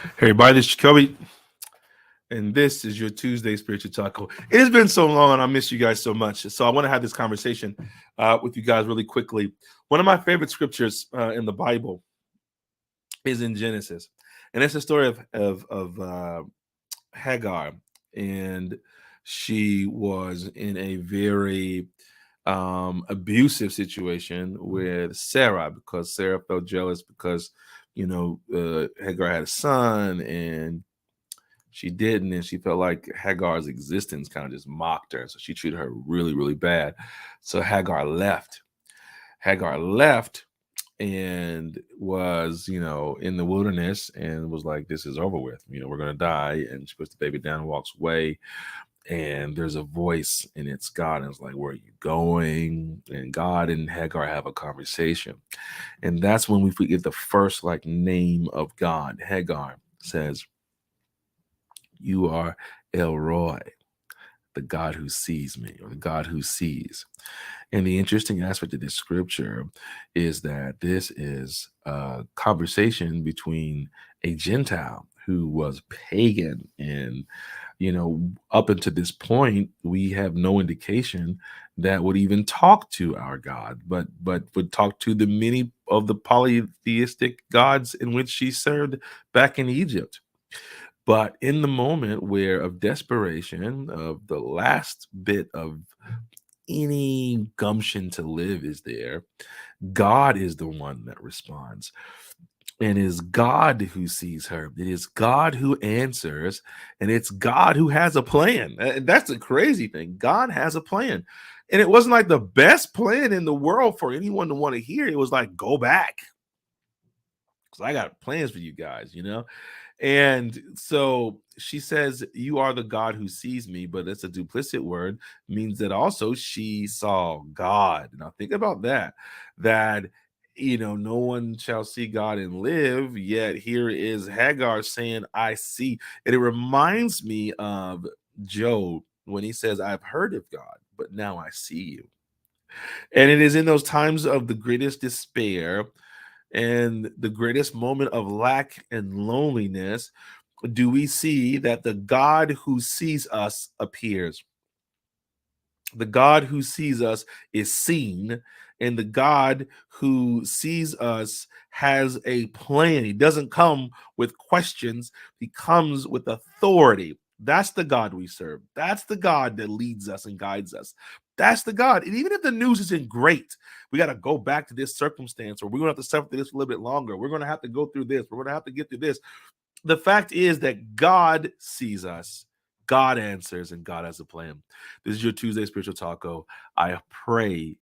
Hey everybody, this is Jacoby, and this is your Tuesday Spiritual Taco. It has been so long, and I miss you guys so much. So I want to have this conversation with you guys really quickly. One of my favorite scriptures in the Bible is in Genesis, and it's the story of Hagar, and she was in a very abusive situation with Sarah because Sarah felt jealous because Hagar had a son and she didn't, and she felt like Hagar's existence kind of just mocked her. So she treated her really, really bad. So Hagar left. Hagar left and was, in the wilderness and was like, this is over with. We're going to die. And she puts the baby down and walks away. And there's a voice, and it's God. And it's like, where are you going? And God and Hagar have a conversation. And that's when we get the first name of God. Hagar says, you are El Roy, the God who sees me, or the God who sees. And the interesting aspect of this scripture is that this is a conversation between a Gentile who was pagan. And, up until this point, we have no indication that would even talk to our God, but would talk to the many of the polytheistic gods in which she served back in Egypt. But in the moment where of desperation, of the last bit of any gumption to live is there, God is the one that responds. And it is God who sees her. It is God who answers, and it's God who has a plan. That's a crazy thing. God has a plan. And it wasn't like the best plan in the world for anyone to want to hear. It was like, go back, because I got plans for you guys. And so she says, you are the God who sees me, but it's a duplicit word, means that also she saw God. Now think about that no one shall see God and live, yet here is Hagar saying, I see. And it reminds me of Job when he says, I've heard of God, but now I see you. And it is in those times of the greatest despair and the greatest moment of lack and loneliness do we see that the God who sees us appears. The God who sees us is seen, and the God who sees us has a plan. He doesn't come with questions, he comes with authority. That's the God we serve. That's the God that leads us and guides us. That's the God. And even if the news isn't great, we got to go back to this circumstance, or we're going to have to suffer through this a little bit longer. We're going to have to go through this. We're going to have to get through this. The fact is that God sees us, God answers, and God has a plan. This is your Tuesday Spiritual Taco. I pray